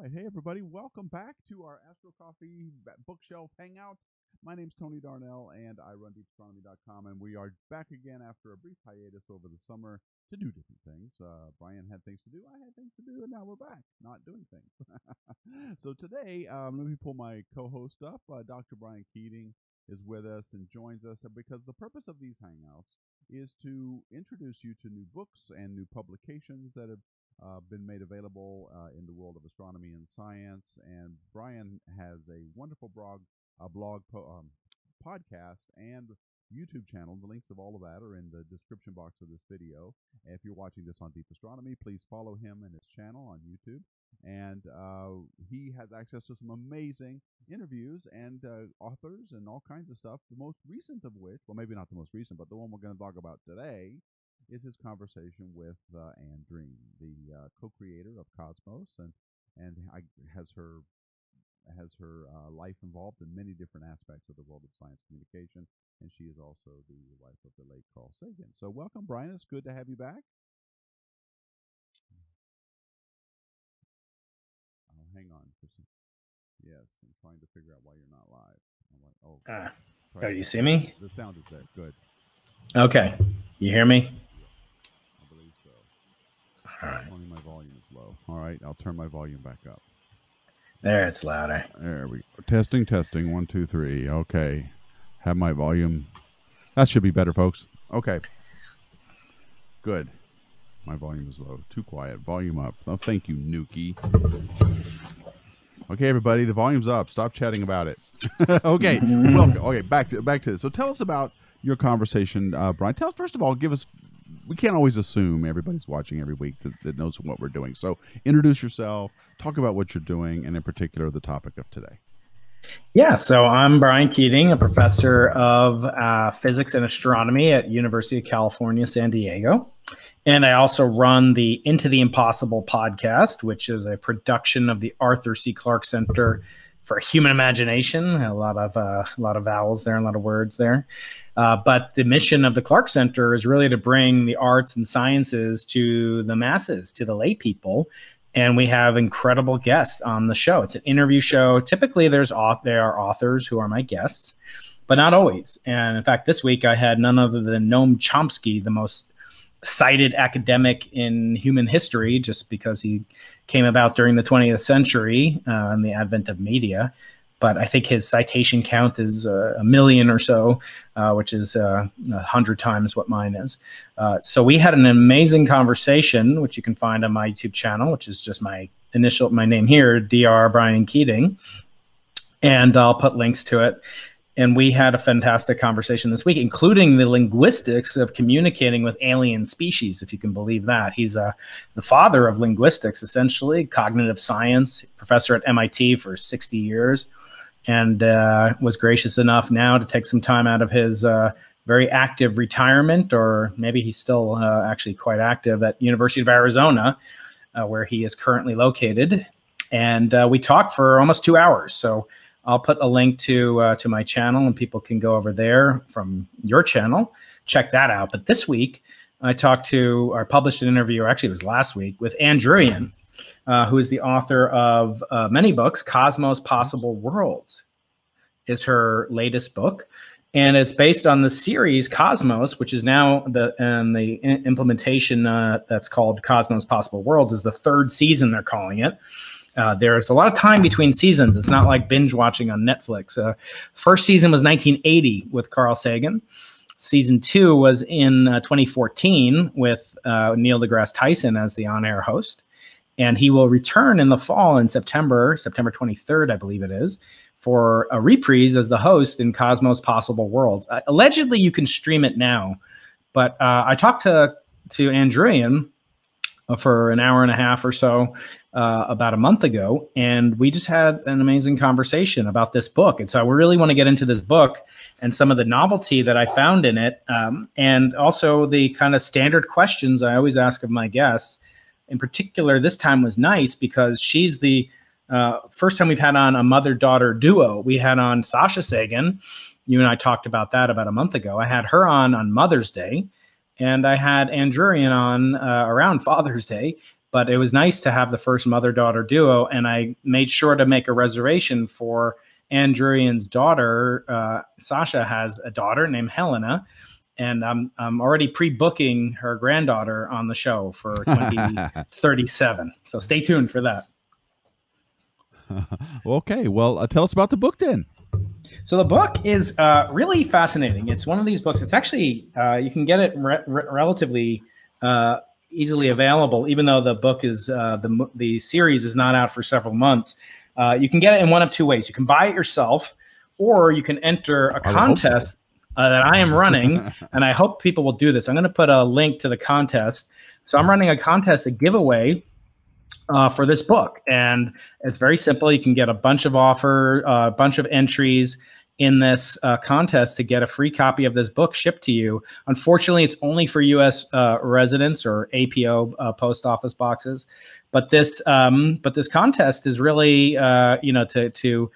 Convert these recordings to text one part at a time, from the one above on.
right. Hey, everybody. Welcome back to our Astro Coffee Bookshelf Hangout. My name's Tony Darnell, and I run DeepAstronomy.com, and we are back again after a brief hiatus over the summer to do different things. Brian had things to do, I had things to do, and now we're back, not doing things. So today, let me pull my co-host up. Dr. Brian Keating is with us and joins us because the purpose of these Hangouts is to introduce you to new books and new publications that have been made available in the world of astronomy and science. And Brian has a wonderful podcast and YouTube channel. The links of all of that are in the description box of this video. If you're watching this on Deep Astronomy, please follow him and his channel on YouTube. And he has access to some amazing interviews and authors and all kinds of stuff. The most recent of which, well, maybe not the most recent, but the one we're going to talk about today is his conversation with Anne Druyan, the co-creator of Cosmos, and has her life involved in many different aspects of the world of science communication, and she is also the wife of the late Carl Sagan. So welcome, Brian. It's good to have you back. Oh, hang on. Yes, I'm trying to figure out why you're not live. I'm like, you see me? The sound is there. Good. Okay. You hear me? I believe so. All right. Only my volume is low. All right, I'll turn my volume back up. There, it's louder. There we go. Testing, testing. 1, 2, 3. Okay. Have my volume. That should be better, folks. Okay. Good. My volume is low. Too quiet. Volume up. Oh, thank you, Nuki. Okay, everybody, the volume's up. Stop chatting about it. Okay. Welcome. Okay, back to this. So tell us about your conversation, Brian. Tell us, first of all, we can't always assume everybody's watching every week that knows what we're doing. So introduce yourself, talk about what you're doing, and in particular, the topic of today. Yeah, so I'm Brian Keating, a professor of physics and astronomy at University of California, San Diego. And I also run the Into the Impossible podcast, which is a production of the Arthur C. Clarke Center for Human Imagination. A lot of vowels there, a lot of words there. But the mission of the Clarke Center is really to bring the arts and sciences to the masses, to the lay people. And we have incredible guests on the show. It's an interview show. Typically, there are authors who are my guests, but not always. And in fact, this week I had none other than Noam Chomsky, the most cited academic in human history, just because he came about during the 20th century and the advent of media. But I think his citation count is 1 million or so, which is 100 times what mine is. So we had an amazing conversation, which you can find on my YouTube channel, which is just my name here, Dr. Brian Keating. And I'll put links to it. And we had a fantastic conversation this week, including the linguistics of communicating with alien species, if you can believe that. He's the father of linguistics, essentially, cognitive science, professor at MIT for 60 years, and was gracious enough now to take some time out of his very active retirement, or maybe he's still actually quite active at University of Arizona, where he is currently located. And we talked for almost 2 hours. So I'll put a link to my channel, and people can go over there from your channel, check that out. But this week, I published an interview, or actually it was last week, with Anne Druyan, who is the author of many books. Cosmos Possible Worlds is her latest book. And it's based on the series Cosmos, which is now the implementation that's called Cosmos Possible Worlds is the 3rd season, they're calling it. There's a lot of time between seasons. It's not like binge watching on Netflix. First season was 1980 with Carl Sagan. Season 2 was in 2014 with Neil deGrasse Tyson as the on-air host. And he will return in the fall in September 23rd, I believe it is, for a reprise as the host in Cosmos Possible Worlds. Allegedly, you can stream it now. But I talked to Anne Druyan for an hour and a half or so about a month ago, and we just had an amazing conversation about this book. And so I really want to get into this book and some of the novelty that I found in it, and also the kind of standard questions I always ask of my guests. In particular, this time was nice because she's the first time we've had on a mother-daughter duo. We had on Sasha Sagan. You and I talked about that about a month ago. I had her on Mother's Day, and I had Anne Druyan on around Father's Day. but it was nice to have the first mother-daughter duo, and I made sure to make a reservation for Anne Druyan's daughter. Sasha has a daughter named Helena, and I'm already pre-booking her granddaughter on the show for 2037. So stay tuned for that. Okay, well, tell us about the book then. So the book is really fascinating. It's one of these books. It's actually, you can get it relatively easily available, even though the book is, the series is not out for several months. You can get it in one of two ways. You can buy it yourself, or you can enter a contest that I am running, and I hope people will do this. I'm going to put a link to the contest. So I'm running a contest, a giveaway for this book, and it's very simple. You can get a bunch of a bunch of entries in this contest to get a free copy of this book shipped to you. Unfortunately, it's only for U.S. residents or APO post office boxes. But this contest is really to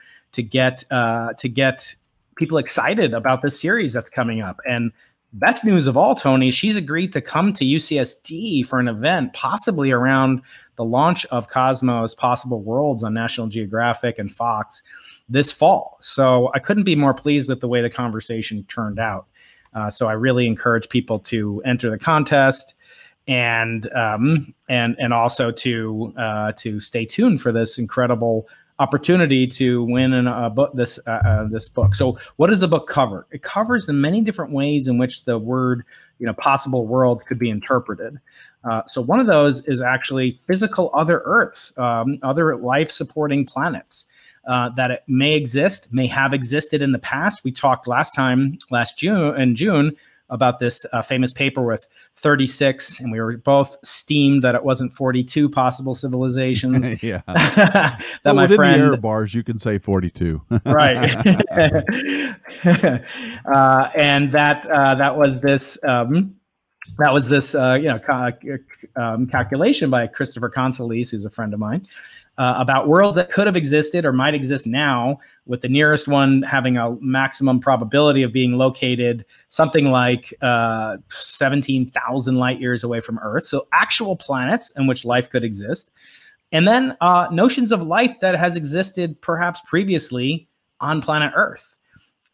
get people excited about this series that's coming up. And best news of all, Tony, she's agreed to come to UCSD for an event, possibly around the launch of Cosmos Possible Worlds on National Geographic and Fox this fall. So I couldn't be more pleased with the way the conversation turned out. So I really encourage people to enter the contest, and also to stay tuned for this incredible opportunity to win a book, this book. So what does the book cover? It covers the many different ways in which the word, possible worlds could be interpreted. So one of those is actually physical other Earths, other life-supporting planets that it may exist, may have existed in the past. We talked last June, about this famous paper with 36, and we were both steamed that it wasn't 42 possible civilizations. Yeah. That well, my within friend, the error bars, you can say 42. Right. And that was this calculation by Christopher Consolis, who's a friend of mine, about worlds that could have existed or might exist now, with the nearest one having a maximum probability of being located something like 17,000 light years away from Earth. So actual planets in which life could exist. And then notions of life that has existed perhaps previously on planet Earth.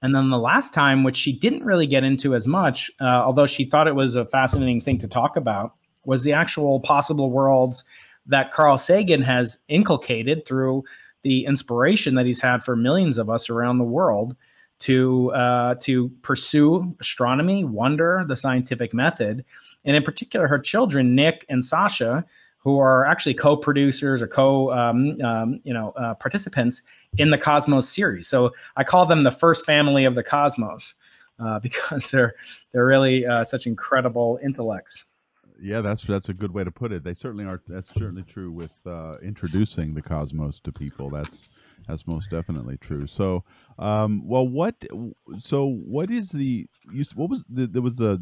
And then the last time, which she didn't really get into as much, although she thought it was a fascinating thing to talk about, was the actual possible worlds that Carl Sagan has inculcated through the inspiration that he's had for millions of us around the world to pursue astronomy, wonder, the scientific method, and in particular her children, Nick and Sasha, who are actually co-producers or participants in the Cosmos series. So I call them the first family of the Cosmos because they're really such incredible intellects. Yeah, that's a good way to put it. They certainly are. That's certainly true with introducing the cosmos to people. That's most definitely true. So, what is the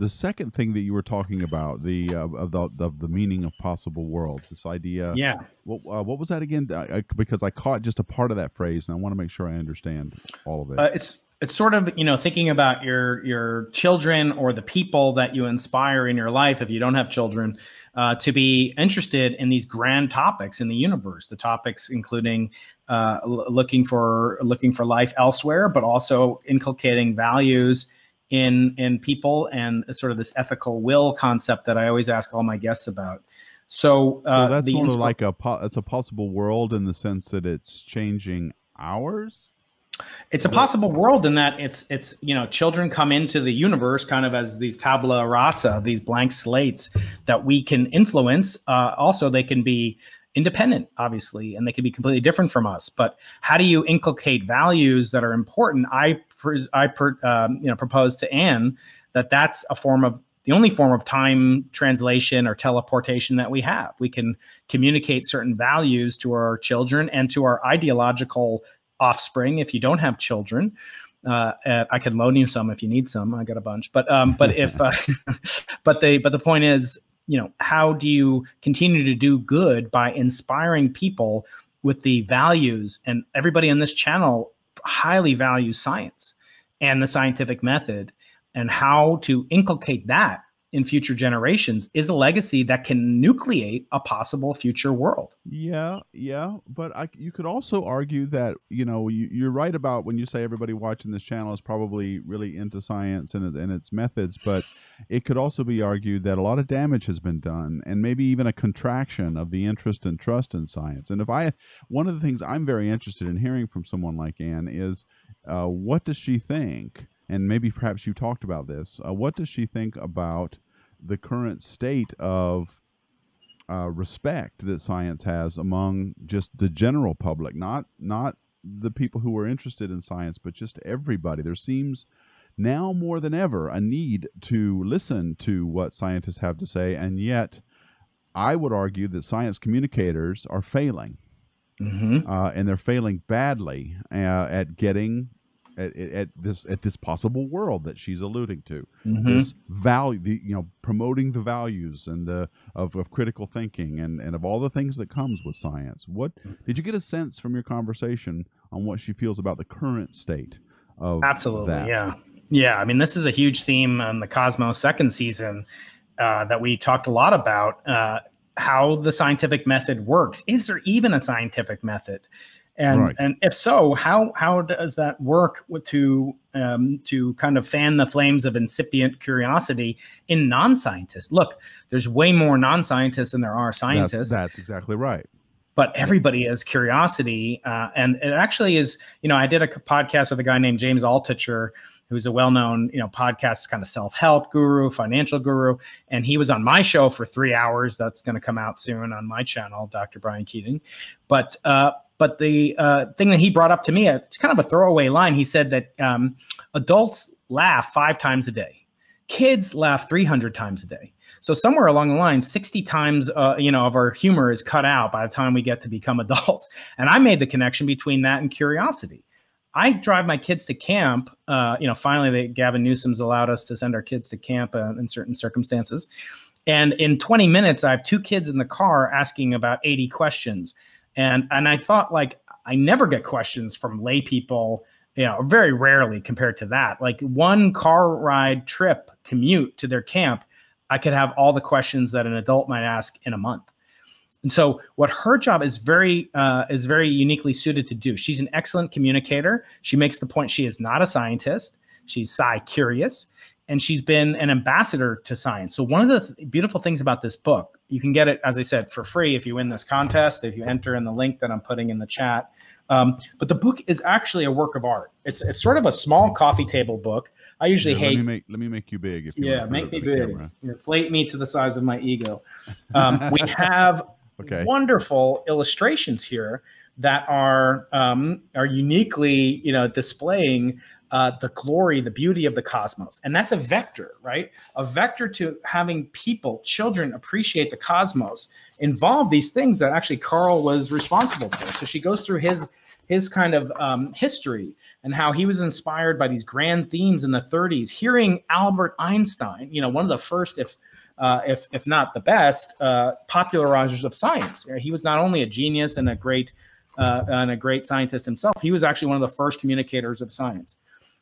second thing that you were talking about, the meaning of possible worlds? This idea. Yeah. What was that again? Because I caught just a part of that phrase, and I want to make sure I understand all of it. It's sort of, thinking about your children or the people that you inspire in your life, if you don't have children, to be interested in these grand topics in the universe, the topics including looking for life elsewhere, but also inculcating values in people, and sort of this ethical will concept that I always ask all my guests about. So that's sort of like it's a possible world in the sense that it's changing ours. It's a possible world in that it's children come into the universe kind of as these tabula rasa, these blank slates that we can influence. Also, they can be independent, obviously, and they can be completely different from us. But how do you inculcate values that are important? I propose to Anne that that's the only form of time translation or teleportation that we have. We can communicate certain values to our children and to our ideological offspring. If you don't have children, I could loan you some if you need some. I got a bunch, but the point is, how do you continue to do good by inspiring people with the values? And everybody on this channel highly values science and the scientific method, and how to inculcate that in future generations is a legacy that can nucleate a possible future world. Yeah, yeah, but you could also argue that, you're right about when you say everybody watching this channel is probably really into science and its methods, but it could also be argued that a lot of damage has been done, and maybe even a contraction of the interest and trust in science. And one of the things I'm very interested in hearing from someone like Anne is, what does she think? And maybe perhaps you talked about this. What does she think about the current state of respect that science has among just the general public, not the people who are interested in science, but just everybody? There seems now more than ever a need to listen to what scientists have to say, and yet I would argue that science communicators are failing, and they're failing badly at getting at this possible world that she's alluding to. This value, promoting the values and of critical thinking and of all the things that comes with science. What did you get a sense from your conversation on what she feels about the current state of Absolutely, that? Yeah. I mean, this is a huge theme on the Cosmos second season that we talked a lot about, how the scientific method works. Is there even a scientific method? And if so, how does that work to kind of fan the flames of incipient curiosity in non-scientists? Look, there's way more non-scientists than there are scientists. That's exactly right. But everybody has curiosity, and it actually is. I did a podcast with a guy named James Altucher, who's a well-known, podcast kind of self-help guru, financial guru, and he was on my show for 3 hours. That's going to come out soon on my channel, Dr. Brian Keating. But the thing that he brought up to me, it's kind of a throwaway line. He said that adults laugh 5 times a day. Kids laugh 300 times a day. So somewhere along the line, 60 times, of our humor is cut out by the time we get to become adults. And I made the connection between that and curiosity. I drive my kids to camp. Finally, Gavin Newsom's allowed us to send our kids to camp in certain circumstances. And in 20 minutes, I have 2 kids in the car asking about 80 questions. And I thought, like, I never get questions from lay people, very rarely compared to that. Like, one car ride trip commute to their camp, I could have all the questions that an adult might ask in a month. And so what her job is very uniquely suited to do. She's an excellent communicator. She makes the point she is not a scientist. She's sci-curious. And she's been an ambassador to science. So one of the beautiful things about this book, you can get it, as I said, for free if you win this contest, if you enter in the link that I'm putting in the chat. But the book is actually a work of art. It's sort of a small coffee table book. I usually hate. Let me make you big. If you make me big. Inflate me to the size of my ego. We have wonderful illustrations here that are uniquely, displaying the glory, the beauty of the cosmos. And that's a vector, right? A vector to having people, children, appreciate the cosmos, involve these things that actually Carl was responsible for. So she goes through his kind of history and how he was inspired by these grand themes in the 30s, hearing Albert Einstein, one of the first, if not the best, popularizers of science. He was not only a genius and a great scientist himself, he was actually one of the first communicators of science.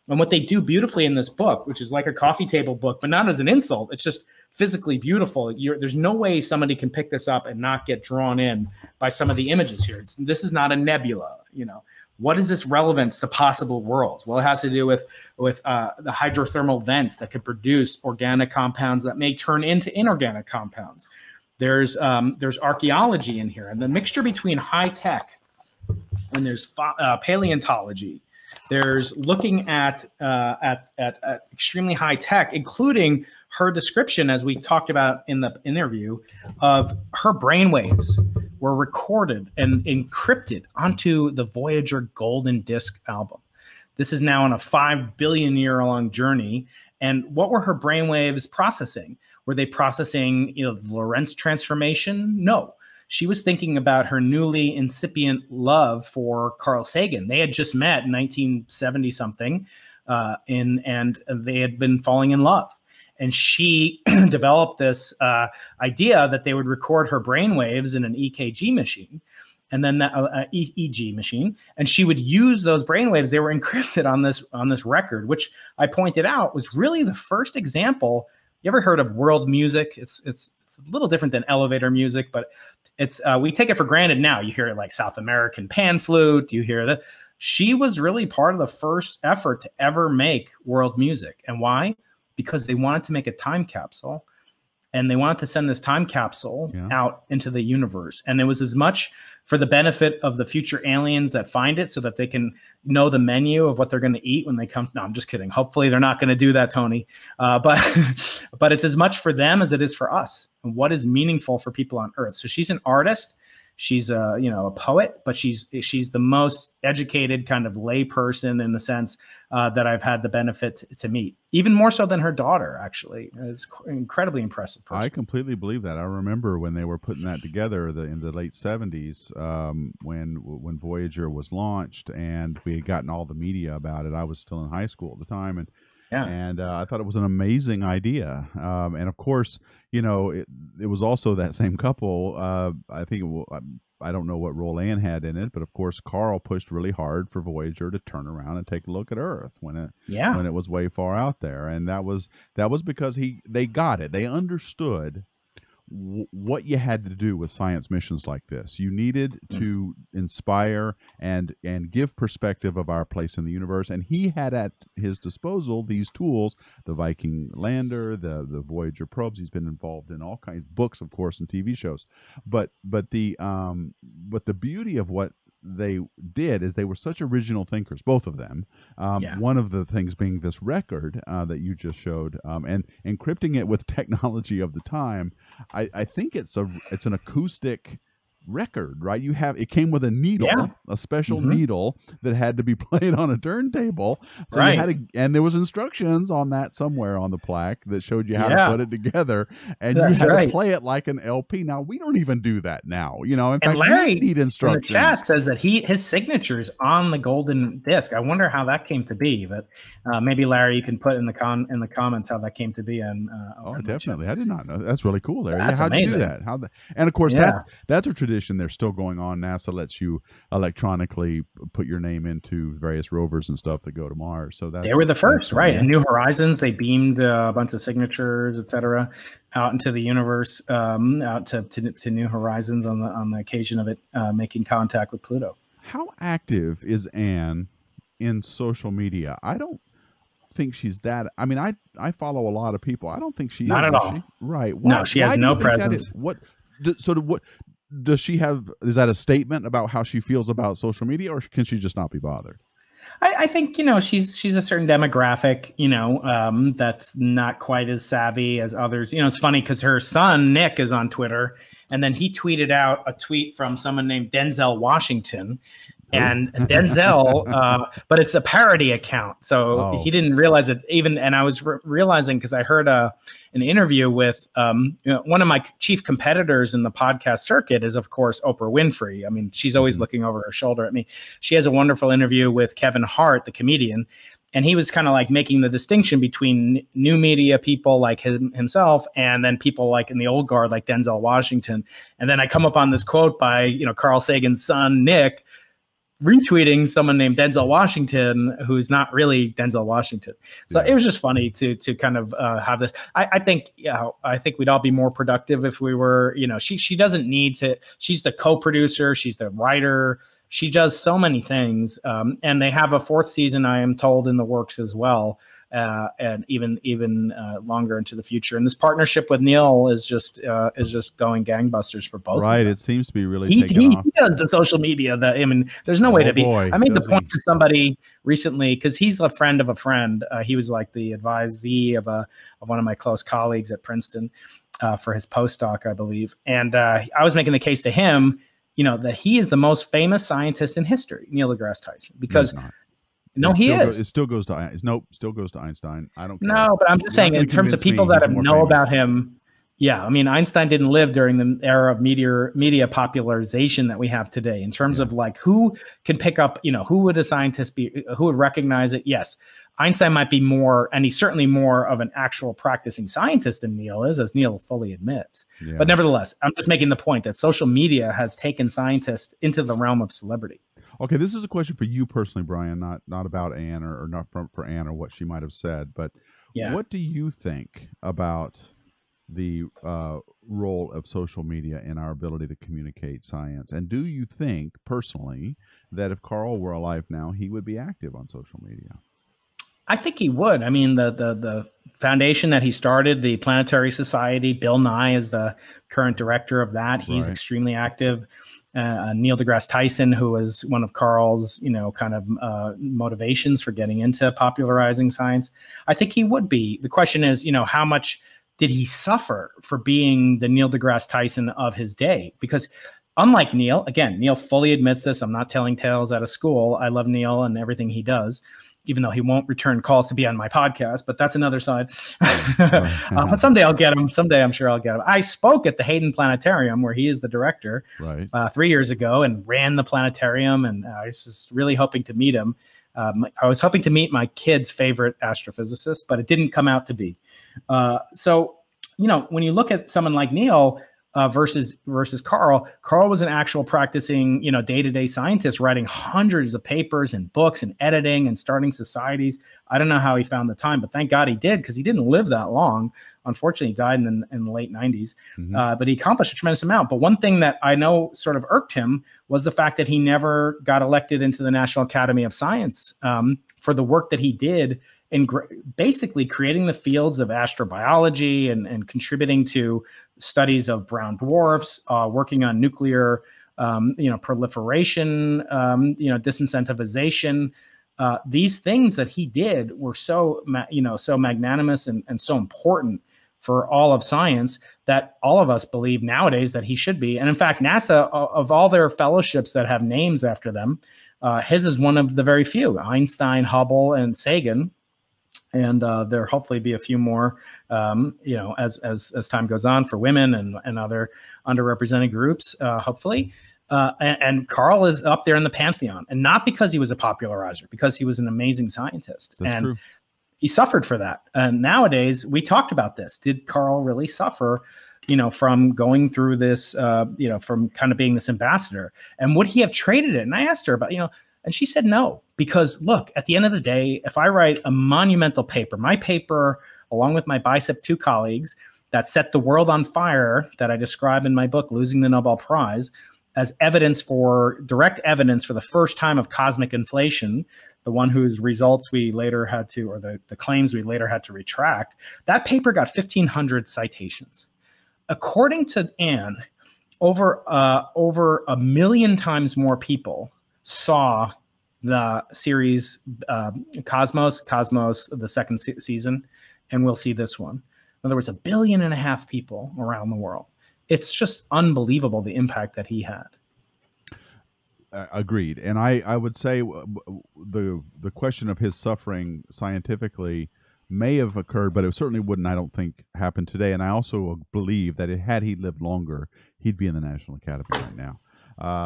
And what they do beautifully in this book, which is like a coffee table book, but not as an insult, it's just physically beautiful. There's no way somebody can pick this up and not get drawn in by some of the images here. This is not a nebula, What is this relevance to possible worlds? Well, it has to do with the hydrothermal vents that can produce organic compounds that may turn into inorganic compounds. There's archaeology in here, and the mixture between high tech and there's paleontology. There's looking at extremely high tech, including her description, as we talked about in the interview, of her brainwaves were recorded and encrypted onto the Voyager Golden Disc album. This is now on a 5 billion year long journey. And what were her brainwaves processing? Were they processing, the Lorentz transformation? No. She was thinking about her newly incipient love for Carl Sagan. They had just met in 1970 something, and they had been falling in love. And she developed this idea that they would record her brainwaves in an EKG machine, and then that EEG machine, and she would use those brainwaves. They were encrypted on this record, which I pointed out was really the first example You ever heard of world music? It's a little different than elevator music, but it's we take it for granted now. You hear it like South American pan flute. You hear that. She was really part of the first effort to ever make world music. And why? Because they wanted to make a time capsule, and they wanted to send this time capsule out into the universe. And it was as much for the benefit of the future aliens that find it, so that they can know the menu of what they're going to eat when they come. No, I'm just kidding. Hopefully they're not going to do that, Tony. But it's as much for them as it is for us, and what is meaningful for people on Earth. So she's an artist. She's a poet, but she's the most educated kind of lay person in the sense that I've had the benefit to meet, even more so than her daughter. Actually, it's an incredibly impressive person. I completely believe that. I remember when they were putting that together in the late 70s, when Voyager was launched, and we had gotten all the media about it. I was still in high school at the time, and I thought it was an amazing idea. And of course, it was also that same couple. I think I don't know what role Anne had in it, but of course, Carl pushed really hard for Voyager to turn around and take a look at Earth when it was way far out there. And that was because they got it. They understood what you had to do with science missions like this. You needed to inspire and give perspective of our place in the universe, and he had at his disposal these tools: the Viking lander, the Voyager probes. He's been involved in all kinds of books, of course, and TV shows. But the beauty of what they did is they were such original thinkers, both of them. One of the things being this record that you just showed, and encrypting it with technology of the time. I think it's an acoustic record, right? It came with a needle, a special needle that had to be played on a turntable. So you had to, and there was instructions on that somewhere on the plaque that showed you how to put it together, and you had to play it like an LP. Now we don't even do that now. In fact, Larry we need instructions. In the chat says that his signature's on the golden disc. I wonder how that came to be, but maybe Larry, you can put in the comments how that came to be. And definitely, I did not know. That's really cool, Larry. That's how'd amazing. You do that? And of course, that's a tradition. They're still going on. NASA lets you electronically put your name into various rovers and stuff that go to Mars. So they were the first, right? In New Horizons, they beamed a bunch of signatures, etc., out into the universe, out to New Horizons on the occasion of it making contact with Pluto. How active is Anne in social media? I don't think she's that. I mean, I follow a lot of people. I don't think she not is. at all. She? Right? No, she has no presence. What does she have? Is that a statement about how she feels about social media, or can she just not be bothered? I think she's a certain demographic, that's not quite as savvy as others. It's funny because her son Nick is on Twitter, and then he tweeted out a tweet from someone named Denzel Washington. And Denzel, but it's a parody account, so he didn't realize it even. And I was realizing because I heard an interview with one of my chief competitors in the podcast circuit is, of course, Oprah Winfrey. I mean, she's always looking over her shoulder at me. She has a wonderful interview with Kevin Hart, the comedian, and he was kind of like making the distinction between new media people like himself and then people like in the old guard like Denzel Washington. And then I come up on this quote by Carl Sagan's son Nick, retweeting someone named Denzel Washington, who's not really Denzel Washington. So it was just funny to kind of have this. I think we'd all be more productive if we were, she doesn't need to, she's the co-producer, she's the writer, she does so many things. And they have a fourth season, I am told, in the works as well. And even longer into the future. And this partnership with Neil is just going gangbusters for both. Right, it seems to be really taking off. He does the social media. There's no way to be. I made the point to somebody recently because he's a friend of a friend. He was like the advisee of one of my close colleagues at Princeton for his postdoc, I believe. And I was making the case to him, that he is the most famous scientist in history, Neil deGrasse Tyson, because. No, he is. It still goes to still goes to Einstein. I don't care. No, but I'm just saying in terms of people that know about him. Yeah, I mean, Einstein didn't live during the era of media popularization that we have today. In terms of like who can pick up, who would a scientist be, who would recognize it? Yes, Einstein might be more, and he's certainly more of an actual practicing scientist than Neil is, as Neil fully admits. Yeah. But nevertheless, I'm just making the point that social media has taken scientists into the realm of celebrity. Okay, this is a question for you personally, Brian, not about Anne or not for Anne or what she might have said, but Yeah. What do you think about the role of social media in our ability to communicate science? And do you think personally that if Carl were alive now, he would be active on social media? I think he would. I mean, the foundation that he started, the Planetary Society, Bill Nye is the current director of that. He's extremely active. Neil deGrasse Tyson, who was one of Carl's, kind of motivations for getting into popularizing science. I think he would be. The question is, how much did he suffer for being the Neil deGrasse Tyson of his day? Because unlike Neil, again, Neil fully admits this. I'm not telling tales out of school. I love Neil and everything he does, even though he won't return calls to be on my podcast, but that's another side. But someday I'll get him. Someday I'm sure I'll get him. I spoke at the Hayden Planetarium, where he is the director, 3 years ago, and ran the planetarium. And I was just really hoping to meet him. I was hoping to meet my kid's favorite astrophysicist, but it didn't come out to be. So, when you look at someone like Neil, versus Carl was an actual practicing, day-to-day scientist, writing hundreds of papers and books and editing and starting societies. I don't know how he found the time, but thank God he did, because he didn't live that long. Unfortunately, he died in the late 90s, but he accomplished a tremendous amount. But one thing that I know sort of irked him was the fact that he never got elected into the National Academy of Science for the work that he did in basically creating the fields of astrobiology and contributing to studies of brown dwarfs, working on nuclear, proliferation, disincentivization. These things that he did were so magnanimous and so important for all of science that all of us believe nowadays that he should be. And in fact, NASA, of all their fellowships that have names after them, his is one of the very few: Einstein, Hubble, and Sagan. And there hopefully be a few more, as time goes on, for women and other underrepresented groups, hopefully. And Carl is up there in the pantheon, and not because he was a popularizer, because he was an amazing scientist. That's true. He suffered for that. And nowadays, we talked about this. Did Carl really suffer, from going through this, from kind of being this ambassador? And would he have traded it? And I asked her about, and she said no, because look, at the end of the day, if I write a monumental paper, my paper, along with my Bicep 2 colleagues, that set the world on fire, that I describe in my book, Losing the Nobel Prize, as direct evidence for the first time of cosmic inflation, the one whose results we later had to, or the claims we later had to retract, that paper got 1,500 citations. According to Anne, over 1 million times more people saw the series Cosmos, the second season, and we'll see this one. In other words, 1.5 billion people around the world. It's just unbelievable the impact that he had. Agreed. And I would say the question of his suffering scientifically may have occurred, but it certainly wouldn't, I don't think, happen today. And I also believe that had he lived longer, he'd be in the National Academy right now.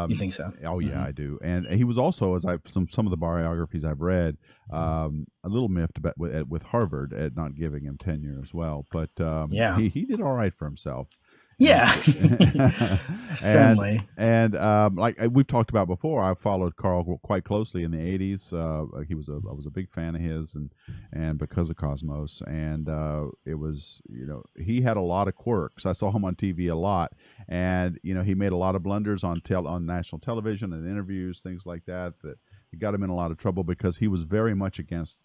You think so? Oh yeah, I do. And he was also, as some of the biographies I've read, a little miffed about with Harvard at not giving him tenure as well. But he did all right for himself. Yeah, certainly. And like we've talked about before, I followed Carl quite closely in the '80s. I was a big fan of his, and because of Cosmos, and it was, he had a lot of quirks. I saw him on TV a lot, and he made a lot of blunders on national television and interviews, things like that. That got him in a lot of trouble because he was very much against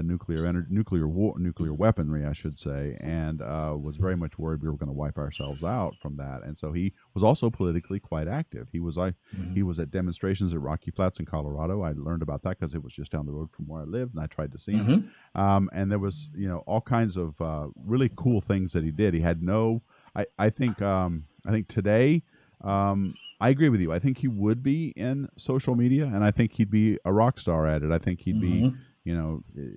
nuclear weaponry, I should say, and was very much worried we were going to wipe ourselves out from that. And so he was also politically quite active. He was at demonstrations at Rocky Flats in Colorado. I learned about that because it was just down the road from where I lived, and I tried to see him. And there was all kinds of really cool things that he did. He had I think today. I agree with you. I think he would be in social media, and I think he'd be a rock star at it. I think he'd be,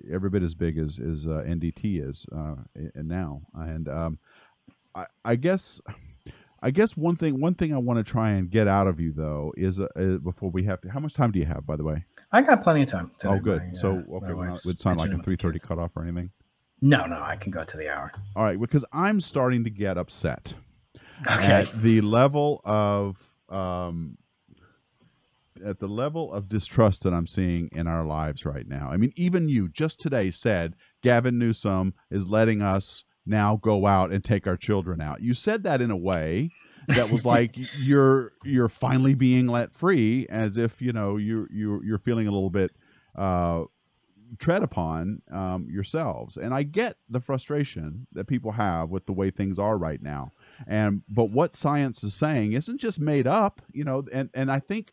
every bit as big as NDT is now. And I guess one thing I want to try and get out of you though is before we have to. How much time do you have, by the way? I got plenty of time today. Oh, good. So okay, it would sound like a 3:30 cutoff or anything. No, I can go to the hour. All right, because I'm starting to get upset. Okay. At the level of distrust that I'm seeing in our lives right now. I mean, even you just today said Gavin Newsom is letting us now go out and take our children out. You said that in a way that was like you're finally being let free, as if you're feeling a little bit tread upon yourselves. And I get the frustration that people have with the way things are right now. But what science is saying isn't just made up, and I think,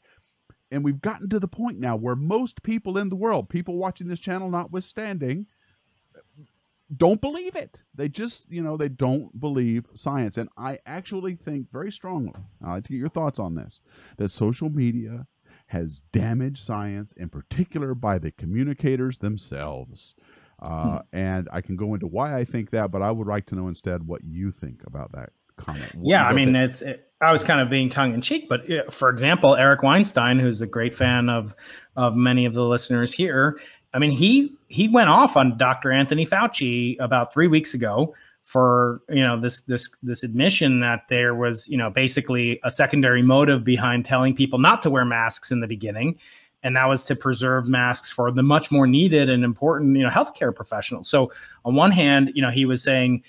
and we've gotten to the point now where most people in the world, people watching this channel notwithstanding, don't believe it. They just, they don't believe science. And I actually think very strongly, I'd like to get your thoughts on this, that social media has damaged science, in particular by the communicators themselves. And I can go into why I think that, but I would like to know instead what you think about that comment. Yeah, I mean, I was kind of being tongue in cheek, but for example, Eric Weinstein, who's a great fan of many of the listeners here, I mean, he went off on Dr. Anthony Fauci about 3 weeks ago for, this admission that there was, basically a secondary motive behind telling people not to wear masks in the beginning. And that was to preserve masks for the much more needed and important, healthcare professionals. So on one hand, he was saying,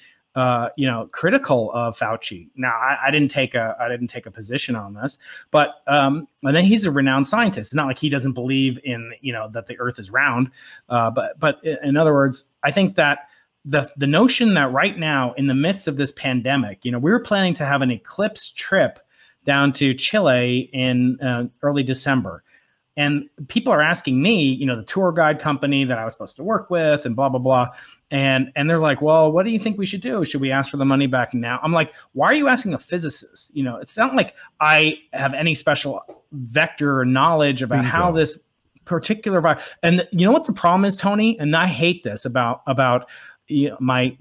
critical of Fauci. Now, I didn't take a position on this, but and then he's a renowned scientist. It's not like he doesn't believe in that the Earth is round. But in other words, I think that the notion that right now, in the midst of this pandemic, we were planning to have an eclipse trip down to Chile in early December. And people are asking me, the tour guide company that I was supposed to work with and blah, blah, blah. And they're like, well, what do you think we should do? Should we ask for the money back now? I'm like, why are you asking a physicist? It's not like I have any special vector or knowledge about how this particular virus. And you know what the problem is, Tony? And I hate this about my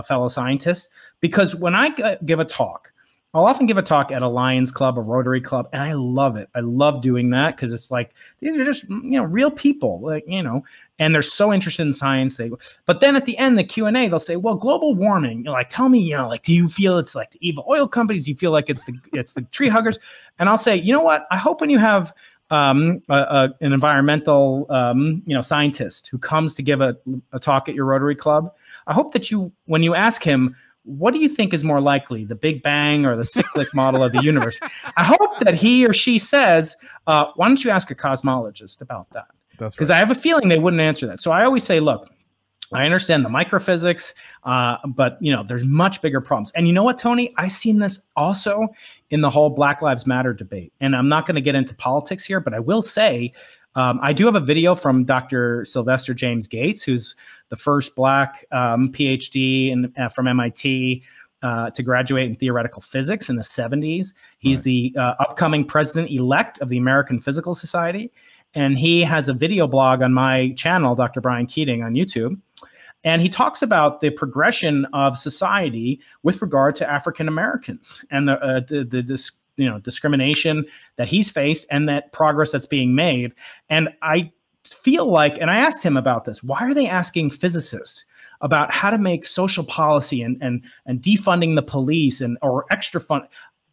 fellow scientists, because when I give a talk, I'll often give a talk at a Lions Club, a Rotary Club, and I love it. I love doing that because it's like, these are just, real people, and they're so interested in science. But then at the end, the Q&A, they'll say, well, global warming, tell me, do you feel it's like the evil oil companies? Do you feel like it's the tree huggers? And I'll say, you know what? I hope when you have an environmental, scientist who comes to give a talk at your Rotary Club, I hope that when you ask him, what do you think is more likely, the Big Bang or the cyclic model of the universe? I hope that he or she says, why don't you ask a cosmologist about that? That's because right. I have a feeling they wouldn't answer that. So I always say, look, I understand the microphysics, but there's much bigger problems. And you know what, Tony? I've seen this also in the whole Black Lives Matter debate. And I'm not going to get into politics here, but I will say, I do have a video from Dr. Sylvester James Gates, who's the first Black PhD from MIT to graduate in theoretical physics in the 70s. He's the upcoming president-elect of the American Physical Society. And he has a video blog on my channel, Dr. Brian Keating, on YouTube. And he talks about the progression of society with regard to African Americans and the discrimination that he's faced and that progress that's being made. And I feel like, and I asked him about this, why are they asking physicists about how to make social policy and defunding the police or extra fund?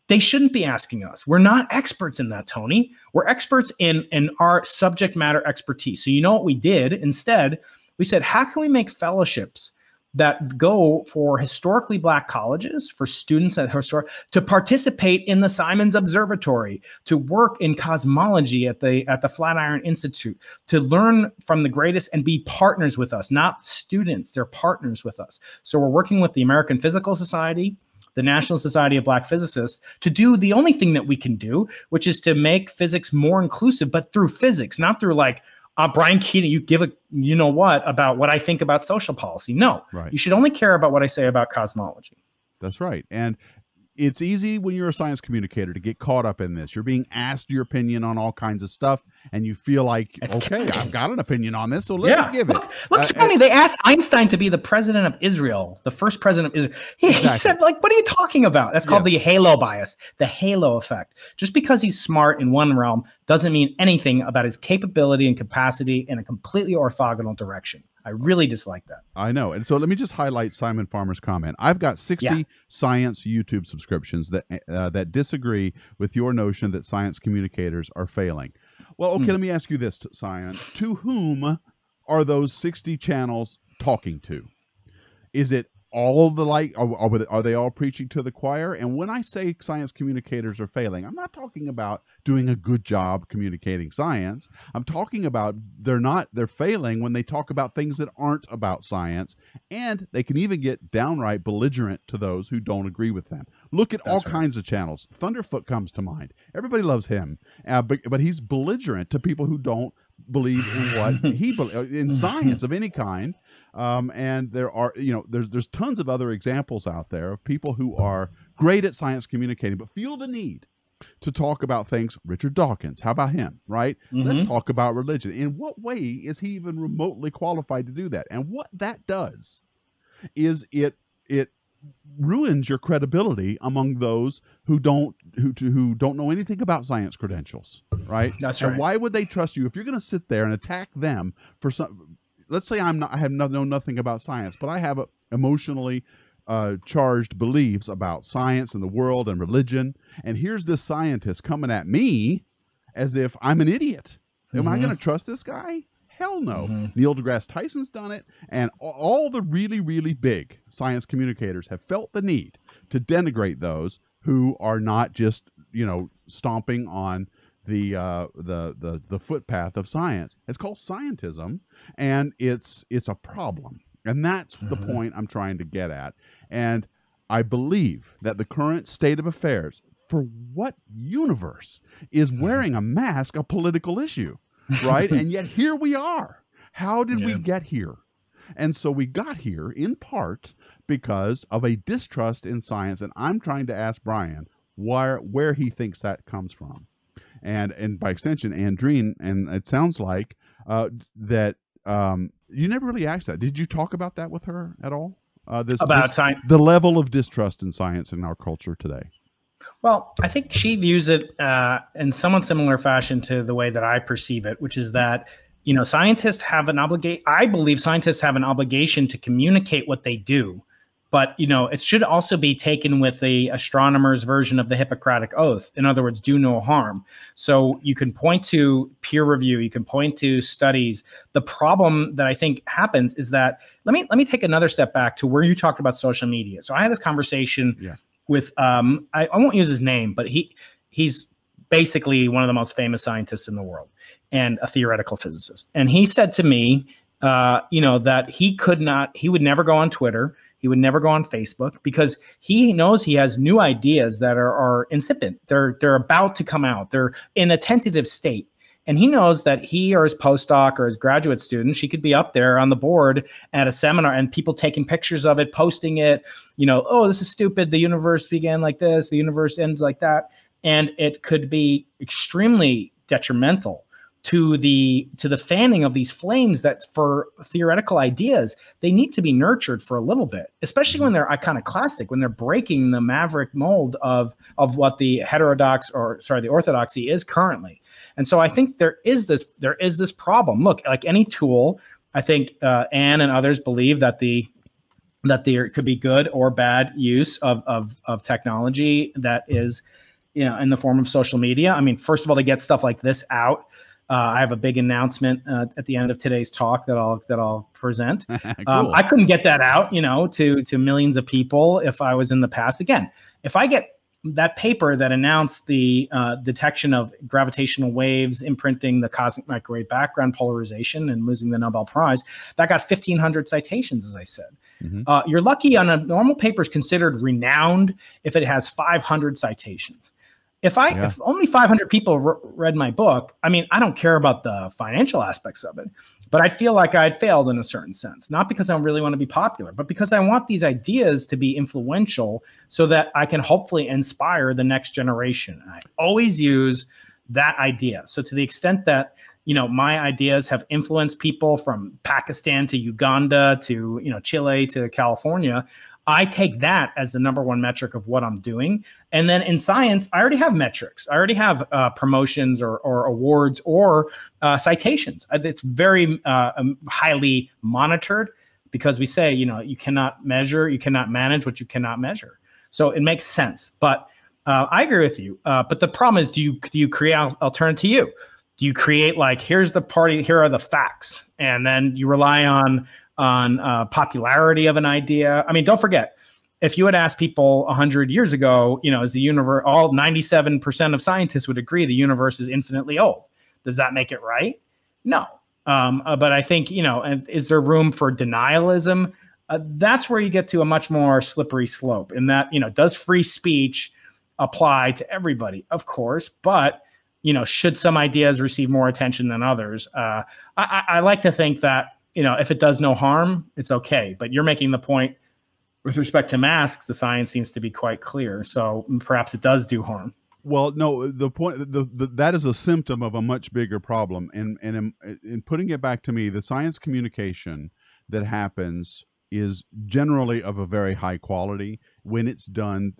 They shouldn't be asking us. We're not experts in that, Tony. We're experts in our subject matter expertise. So you know what we did? Instead, we said, how can we make fellowships that go for historically Black colleges, for students to participate in the Simons Observatory, to work in cosmology at the Flatiron Institute, to learn from the greatest and be partners with us, not students, they're partners with us. So we're working with the American Physical Society, the National Society of Black Physicists, to do the only thing that we can do, which is to make physics more inclusive, but through physics, not through like, Brian Keating, you give about what I think about social policy. No, right. You should only care about what I say about cosmology. That's right. And it's easy when you're a science communicator to get caught up in this. You're being asked your opinion on all kinds of stuff, and you feel like, okay, I've got an opinion on this, so let me give it. Look, Tony, they asked Einstein to be the president of Israel, the first president of Israel. He said, like, what are you talking about? That's called the halo bias, the halo effect. Just because he's smart in one realm doesn't mean anything about his capability and capacity in a completely orthogonal direction. I really dislike that. I know. And so let me just highlight Simon Farmer's comment. I've got 60 science YouTube subscriptions that disagree with your notion that science communicators are failing. Well, okay, let me ask you this, Simon. To whom are those 60 channels talking to? Is it all the are they all preaching to the choir? And when I say science communicators are failing, I'm not talking about doing a good job communicating science. I'm talking about they're failing when they talk about things that aren't about science, and they can even get downright belligerent to those who don't agree with them. Look at all kinds of channels. Thunderfoot comes to mind. Everybody loves him, but he's belligerent to people who don't believe in what he in science of any kind. And there are, there's tons of other examples out there of people who are great at science communicating, but feel the need to talk about things. Richard Dawkins, how about him, right? Let's talk about religion. In what way is he even remotely qualified to do that? And what that does is it ruins your credibility among those who don't know anything about science credentials, right? That's right. And why would they trust you if you're going to sit there and attack them for some? Let's say I know nothing about science, but I have emotionally charged beliefs about science and the world and religion. And here's this scientist coming at me as if I'm an idiot. Am I going to trust this guy? Hell no. Neil deGrasse Tyson's done it. And all the really, really big science communicators have felt the need to denigrate those who are not just, stomping on the footpath of science. It's called scientism, and it's a problem. And that's the point I'm trying to get at. And I believe that the current state of affairs, for what universe is wearing a mask a political issue, right? And yet here we are. How did we get here? And so we got here in part because of a distrust in science. And I'm trying to ask Brian where he thinks that comes from. And by extension, Andreen, and it sounds like that you never really asked that. Did you talk about that with her at all? About science? The level of distrust in science in our culture today. Well, I think she views it in somewhat similar fashion to the way that I perceive it, which is that, scientists have an obligation. I believe scientists have an obligation to communicate what they do. But, it should also be taken with the astronomer's version of the Hippocratic Oath. In other words, do no harm. So you can point to peer review. You can point to studies. The problem that I think happens is that, let me take another step back to where you talked about social media. So I had this conversation with, I won't use his name, but he's basically one of the most famous scientists in the world and a theoretical physicist. And he said to me, that he would never go on Twitter. He would never go on Facebook because he knows he has new ideas that are incipient. They're about to come out. They're in a tentative state. And he knows that he or his postdoc or his graduate student, she could be up there on the board at a seminar and people taking pictures of it, posting it, oh, this is stupid. The universe began like this. The universe ends like that. And it could be extremely detrimental to the fanning of these flames that for theoretical ideas, they need to be nurtured for a little bit, especially when they're iconoclastic, when they're breaking the maverick mold of what the the orthodoxy is currently. And so I think there is this problem. Look, like any tool, I think Anne and others believe that there could be good or bad use of technology that is, in the form of social media. I mean, first of all, to get stuff like this out, I have a big announcement at the end of today's talk that I'll present. Cool. I couldn't get that out, to millions of people if I was in the past. Again, if I get that paper that announced the detection of gravitational waves imprinting the cosmic microwave background polarization and losing the Nobel Prize, that got 1,500 citations, as I said. You're lucky on a normal paper is considered renowned if it has 500 citations. If only 500 people read my book, I mean, I don't care about the financial aspects of it, but I feel like I'd failed in a certain sense, not because I really want to be popular, but because I want these ideas to be influential so that I can hopefully inspire the next generation. And I always use that idea. So to the extent that, my ideas have influenced people from Pakistan to Uganda to, Chile to California, I take that as the #1 metric of what I'm doing. And then in science, I already have metrics. I already have promotions or awards or citations. It's very highly monitored because we say, you cannot manage what you cannot measure. So it makes sense. But I agree with you. But the problem is, do you create alternative to you? Do you create like, here's the party, here are the facts, and then you rely on on popularity of an idea. I mean, don't forget, if you had asked people 100 years ago, is the universe, all 97% of scientists would agree the universe is infinitely old. Does that make it right? No. But I think, is there room for denialism? That's where you get to a much more slippery slope in that, does free speech apply to everybody? Of course, but should some ideas receive more attention than others? I like to think that, if it does no harm, it's okay. But you're making the point with respect to masks, the science seems to be quite clear. So perhaps it does do harm. Well, no, the point that is a symptom of a much bigger problem. And in putting it back to me, the science communication that happens is generally of a very high quality when it's done,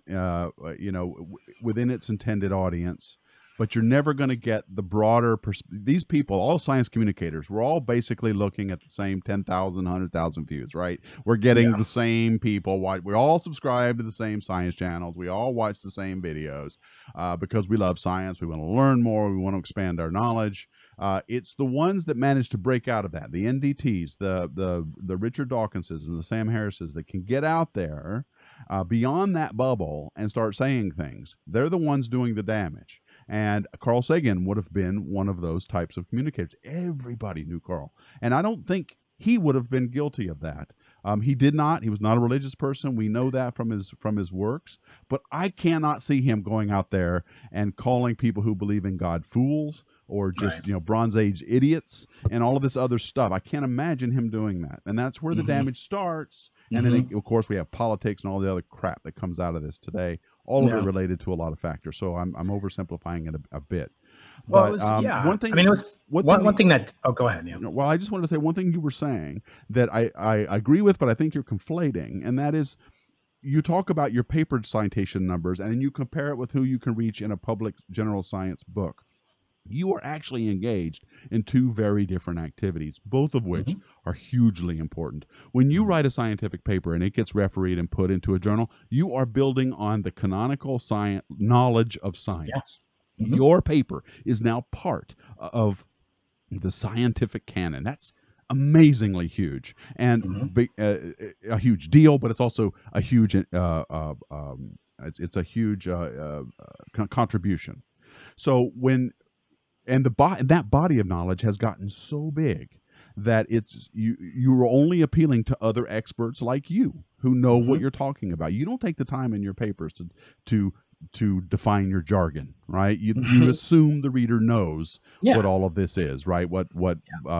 within its intended audience. But you're never going to get the broader these people, all science communicators, we're all basically looking at the same 10,000, 100,000 views, right? We're getting the same people. We all subscribe to the same science channels. We all watch the same videos because we love science. We want to learn more. We want to expand our knowledge. It's the ones that manage to break out of that, the NDTs, the Richard Dawkinses and the Sam Harrises that can get out there beyond that bubble and start saying things. They're the ones doing the damage. And Carl Sagan would have been one of those types of communicators. Everybody knew Carl. And I don't think he would have been guilty of that. He did not. He was not a religious person. We know that from his works. But I cannot see him going out there and calling people who believe in God fools or just, Bronze Age idiots and all of this other stuff. I can't imagine him doing that. And that's where the damage starts. And then, of course, we have politics and all the other crap that comes out of this today. All of it related to a lot of factors. So I'm oversimplifying it a bit. Well, but one thing. I mean, it was one thing that. Oh, go ahead. Yeah. Well, I just wanted to say one thing you were saying that I agree with, but I think you're conflating, and that is, you talk about your paper citation numbers, and then you compare it with who you can reach in a public general science book. You are actually engaged in two very different activities, both of which are hugely important. When you write a scientific paper and it gets refereed and put into a journal, you are building on the canonical science knowledge of science. Yeah. Your paper is now part of the scientific canon. That's amazingly huge and a huge deal, but it's also a huge it's a huge contribution. So that body of knowledge has gotten so big that you are only appealing to other experts like you who know what you're talking about. You don't take the time in your papers to define your jargon, right? You assume the reader knows what all of this is, right? What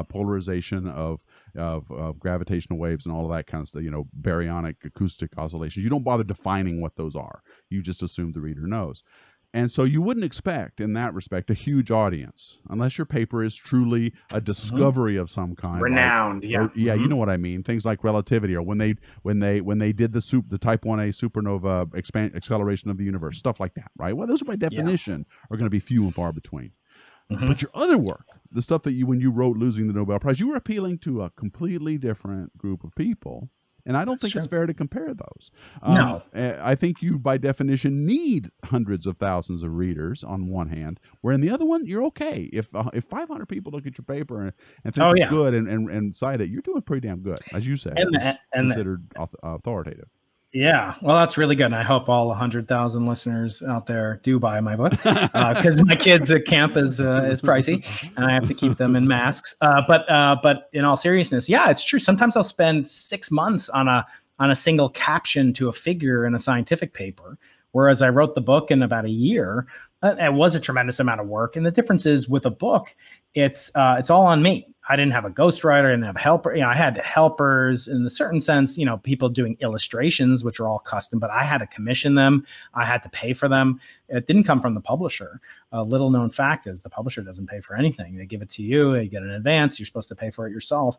polarization of gravitational waves and all of that kind of stuff, baryonic acoustic oscillations. You don't bother defining what those are. You just assume the reader knows. And so you wouldn't expect, in that respect, a huge audience unless your paper is truly a discovery of some kind, renowned. You know what I mean. Things like relativity, or when they did the Type 1a supernova acceleration of the universe, stuff like that, right? Well, those by definition are going to be few and far between. But your other work, the stuff that when you wrote Losing the Nobel Prize, you were appealing to a completely different group of people. And I don't think it's fair to compare those. No. I think you, by definition, need hundreds of thousands of readers on one hand, where in the other one, you're okay. If 500 people look at your paper and think it's good and cite it, you're doing pretty damn good, as you say, and considered authoritative. Yeah, well, that's really good. And I hope all 100,000 listeners out there do buy my book because my kids at camp is pricey, and I have to keep them in masks. But in all seriousness, yeah, it's true. Sometimes I'll spend 6 months on a single caption to a figure in a scientific paper, whereas I wrote the book in about a year. It was a tremendous amount of work, and the difference is with a book, it's all on me. I didn't have a ghostwriter, I didn't have a helper. I had helpers in a certain sense, people doing illustrations, which are all custom, but I had to commission them. I had to pay for them. It didn't come from the publisher. A little known fact is the publisher doesn't pay for anything. They give it to you, you get an advance, you're supposed to pay for it yourself.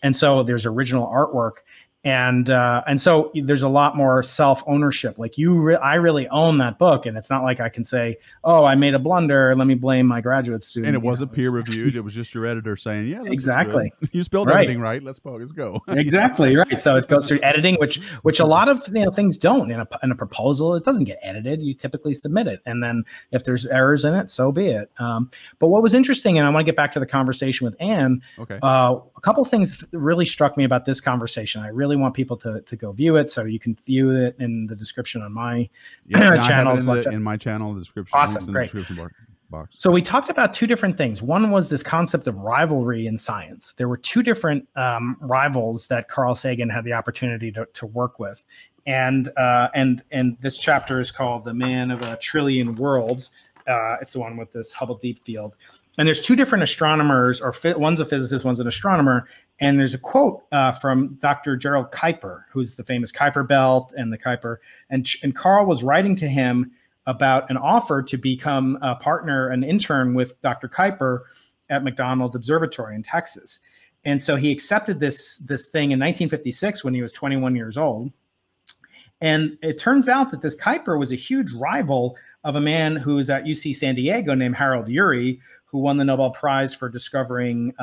And so there's original artwork. And so there's a lot more self-ownership. Like I really own that book, and it's not like I can say, "Oh, I made a blunder. Let me blame my graduate student." And it wasn't peer reviewed. It was just your editor saying, "Yeah, this exactly. Is good. You spelled everything right. Let's go." Exactly right. So it goes through editing, which a lot of things don't. In a proposal, it doesn't get edited. You typically submit it, and then if there's errors in it, so be it. But what was interesting, and I want to get back to the conversation with Anne. Okay. A couple of things really struck me about this conversation. I really want people to go view it, so you can view it in the description on my channel. In my channel, the description. Awesome, great. Box. So we talked about two different things. One was this concept of rivalry in science. There were two different rivals that Carl Sagan had the opportunity to work with, and this chapter is called "The Man of a Trillion Worlds." It's the one with this Hubble Deep Field. And there's two different astronomers, or one's a physicist, one's an astronomer. And there's a quote from Dr. Gerald Kuiper, who's the famous Kuiper belt and the Kuiper. And Carl was writing to him about an offer to become a partner, an intern with Dr. Kuiper at McDonald Observatory in Texas. And so he accepted this thing in 1956 when he was 21 years old. And it turns out that this Kuiper was a huge rival of a man who was at UC San Diego named Harold Urey, who won the Nobel Prize for discovering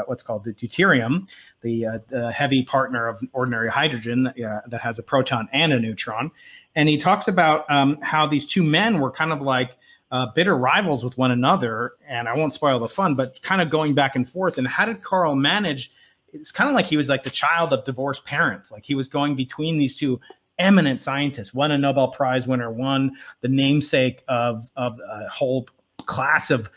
what's called the deuterium, the heavy partner of ordinary hydrogen that has a proton and a neutron. And he talks about how these two men were kind of like bitter rivals with one another. And I won't spoil the fun, but kind of going back and forth. And how did Carl manage? It's kind of like he was like the child of divorced parents. Like he was going between these two eminent scientists, one a Nobel Prize winner, one the namesake of a whole class of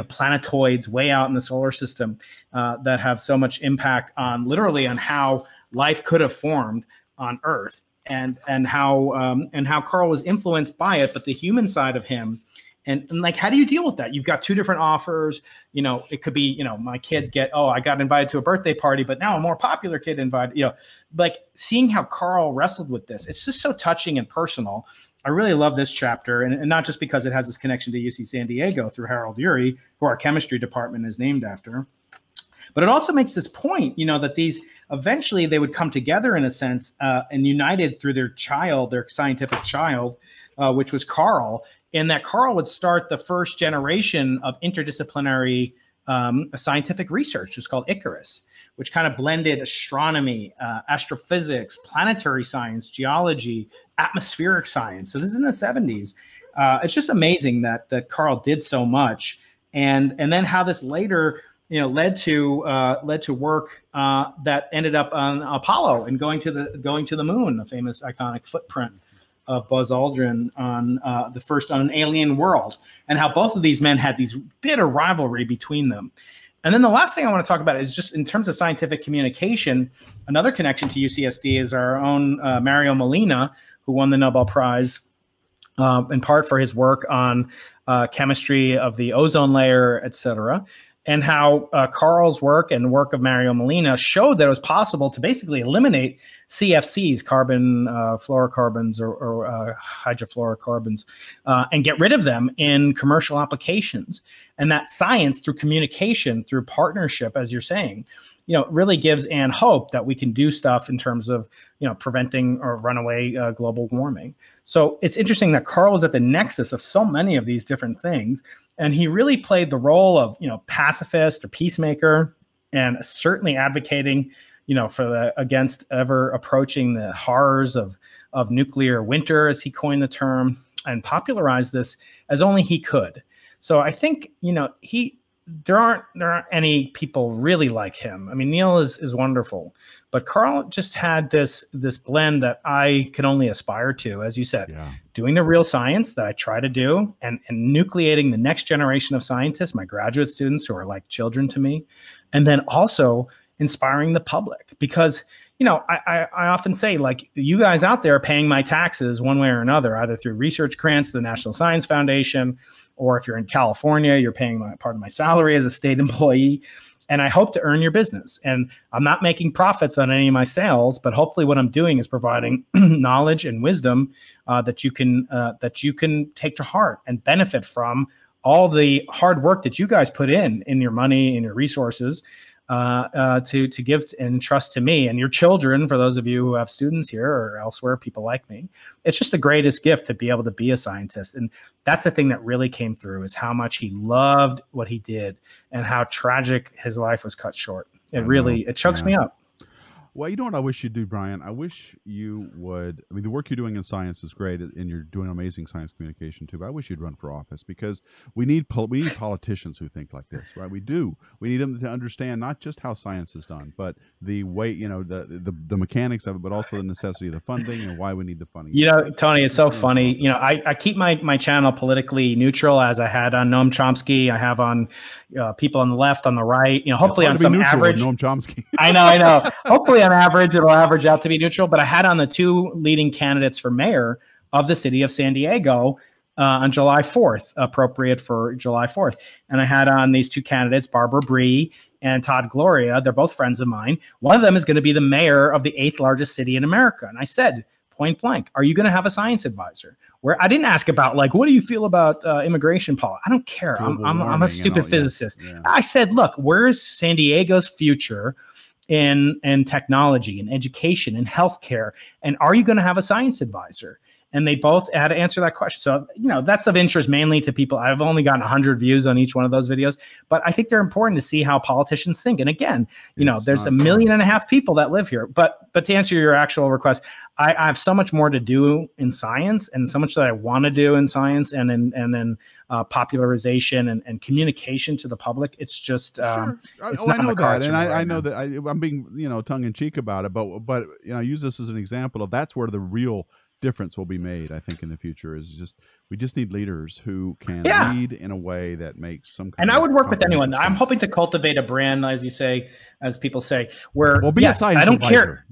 planetoids way out in the solar system that have so much impact on literally on how life could have formed on Earth, and how Carl was influenced by it, but the human side of him. And like, how do you deal with that? You've got two different offers. It could be, my kids get, I got invited to a birthday party, but now a more popular kid invited, like seeing how Carl wrestled with this. It's just so touching and personal. I really love this chapter, and not just because it has this connection to UC San Diego through Harold Urey, who our chemistry department is named after, but it also makes this point, that these eventually they would come together in a sense and united through their scientific child, which was Carl. And that Carl would start the first generation of interdisciplinary scientific research. It's called Icarus, which kind of blended astronomy, astrophysics, planetary science, geology, atmospheric science. So this is in the 70s. It's just amazing that Carl did so much, and then how this later led to work that ended up on Apollo and going to the moon, a famous iconic footprint of Buzz Aldrin on an alien world, and how both of these men had these bitter rivalry between them. And then the last thing I want to talk about is just in terms of scientific communication, another connection to UCSD is our own Mario Molina, who won the Nobel Prize in part for his work on chemistry of the ozone layer, et cetera. And how Carl's work and work of Mario Molina showed that it was possible to basically eliminate CFCs, carbon fluorocarbons or hydrofluorocarbons, and get rid of them in commercial applications. And that science, through communication, through partnership, as you're saying, really gives Anne hope that we can do stuff in terms of, preventing or runaway global warming. So it's interesting that Carl was at the nexus of so many of these different things. And he really played the role of, pacifist or peacemaker, and certainly advocating, against ever approaching the horrors of nuclear winter, as he coined the term, and popularized this as only he could. So I think, there aren't any people really like him. I mean, Neil is wonderful, but Carl just had this blend that I could only aspire to, as you said, doing the real science that I try to do, and nucleating the next generation of scientists, my graduate students who are like children to me, and then also inspiring the public. Because, I often say, like, you guys out there are paying my taxes one way or another, either through research grants to the National Science Foundation, or if you're in California, you're paying part of my salary as a state employee. And I hope to earn your business. And I'm not making profits on any of my sales, but hopefully what I'm doing is providing knowledge and wisdom that you can take to heart and benefit from all the hard work that you guys put in your money and your resources. to give and trust to me and your children. For those of you who have students here or elsewhere, people like me, it's just the greatest gift to be able to be a scientist. And that's the thing that really came through, is how much he loved what he did and how tragic his life was cut short. It chokes me up. Well, you know what I wish you'd do, Brian? I wish you would. I mean, the work you're doing in science is great, and you're doing amazing science communication too. But I wish you'd run for office, because we need politicians who think like this, right? We do. We need them to understand not just how science is done, but the way, the mechanics of it, but also the necessity of the funding and why we need the funding. Tony, it's so funny. I keep my channel politically neutral, as I had on Noam Chomsky. I have on people on the left, on the right. Hopefully on some average. Noam Chomsky. I know. Hopefully on average, it'll average out to be neutral. But I had on the two leading candidates for mayor of the city of San Diego on July 4th, appropriate for July 4th. And I had on these two candidates, Barbara Bree and Todd Gloria. They're both friends of mine. One of them is going to be the mayor of the 8th largest city in America. And I said, point blank, are you going to have a science advisor? Where I didn't ask about, like, what do you feel about immigration policy? I don't care. I'm a stupid physicist. Yeah. I said, look, where's San Diego's future in technology and education and healthcare? And are you going to have a science advisor? And they both had to answer that question. So, that's of interest mainly to people. I've only gotten 100 views on each one of those videos, but I think they're important to see how politicians think. And again, there's 1.5 million people that live here. But to answer your actual request, I have so much more to do in science, and so much that I want to do in science and in popularization and communication to the public. It's just, sure. I know that, and I know that I'm being, tongue in cheek about it, but I use this as an example of that's where the real difference will be made, I think, in the future. We just need leaders who can lead in a way that makes some kind and I would work with anyone. I'm hoping to cultivate a brand, as you say, as people say, where be a science I don't advisor. Care.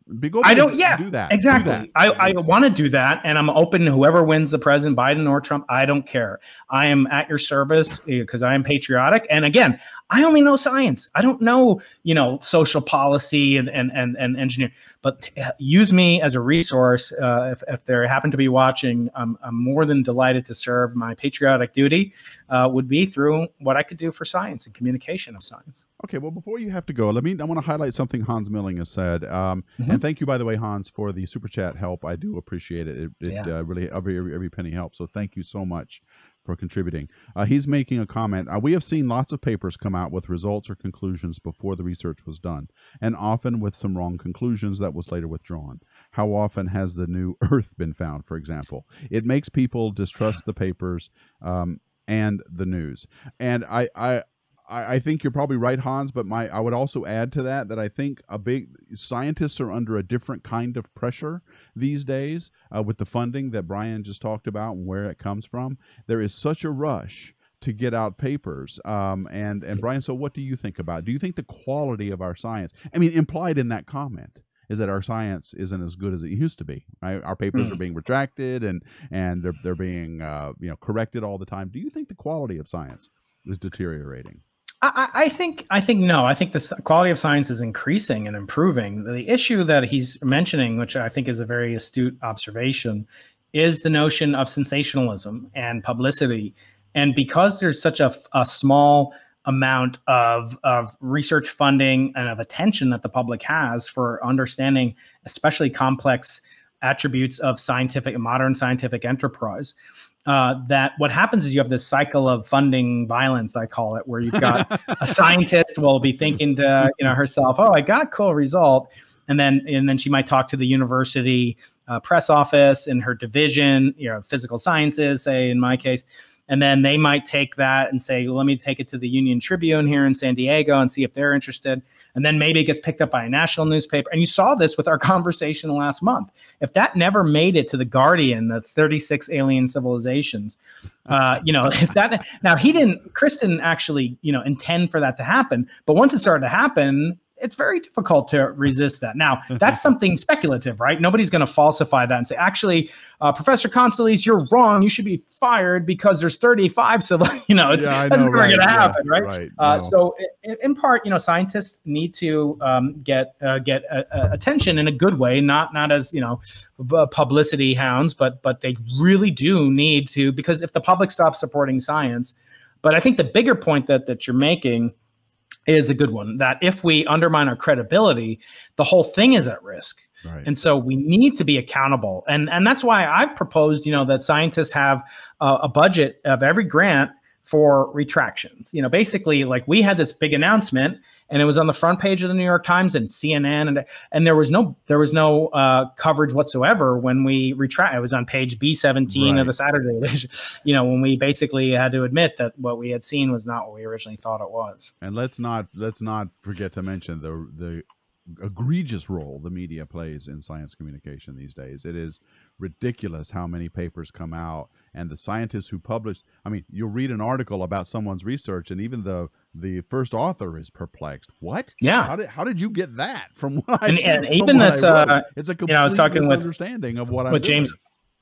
I don't. Yeah, do that. Exactly. Do that. I want to do that, and I'm open to whoever wins the president, Biden or Trump. I don't care. I am at your service because I am patriotic. And again, I only know science. I don't know, social policy and engineering. But use me as a resource if they happen to be watching. I'm more than delighted to serve. My patriotic duty would be through what I could do for science and communication of science. Okay, well, before you have to go, I want to highlight something Hans Milling has said. And thank you, by the way, Hans, for the super chat help. I do appreciate it. It really, every penny helps. So thank you so much for contributing. He's making a comment. We have seen lots of papers come out with results or conclusions before the research was done, and often with some wrong conclusions that was later withdrawn. How often has the new Earth been found, for example? It makes people distrust the papers and the news. And I think you're probably right, Hans, but I would also add to that I think scientists are under a different kind of pressure these days with the funding that Brian just talked about and where it comes from. There is such a rush to get out papers. And Brian, so what do you think about it? Do you think the quality of our science, implied in that comment, is that our science isn't as good as it used to be, right? Our papers are being retracted and they're being corrected all the time. Do you think the quality of science is deteriorating? I think no. I think the quality of science is increasing and improving. The issue that he's mentioning, which I think is a very astute observation, is the notion of sensationalism and publicity. And because there's such a small amount of research funding and of attention that the public has for understanding, especially complex attributes of modern scientific enterprise, that what happens is you have this cycle of funding violence, I call it, where you've got a scientist will be thinking to herself, oh, I got a cool result. And then she might talk to the university press office in her division, physical sciences, say in my case. And then they might take that and say, well, let me take it to the Union Tribune here in San Diego and see if they're interested. And then maybe it gets picked up by a national newspaper. And you saw this with our conversation last month. If that never made it to the Guardian, the 36 alien civilizations, if that, now Chris didn't actually, intend for that to happen. But once it started to happen, it's very difficult to resist that. Now, that's something speculative, right? Nobody's going to falsify that and say, actually, Professor Consolis, you're wrong. You should be fired because there's 35. So, that's never going to happen, right? So, in part, scientists need to get attention in a good way, not as publicity hounds, but they really do need to, because if the public stops supporting science, but I think the bigger point that you're making is a good one, that if we undermine our credibility, the whole thing is at risk. Right. And so we need to be accountable. And that's why I've proposed, that scientists have a budget of every grant for retractions. Basically, like, we had this big announcement and it was on the front page of the New York Times and CNN, and there was no coverage whatsoever when we retract. It was on page B17 of the Saturday edition, when we basically had to admit that what we had seen was not what we originally thought it was. And let's not forget to mention the egregious role the media plays in science communication these days. It is ridiculous how many papers come out, and the scientists who publish, I mean, you'll read an article about someone's research and even the first author is perplexed. What? Yeah. How did you get that from what I and even this it's a complete I was talking misunderstanding of what I'm doing.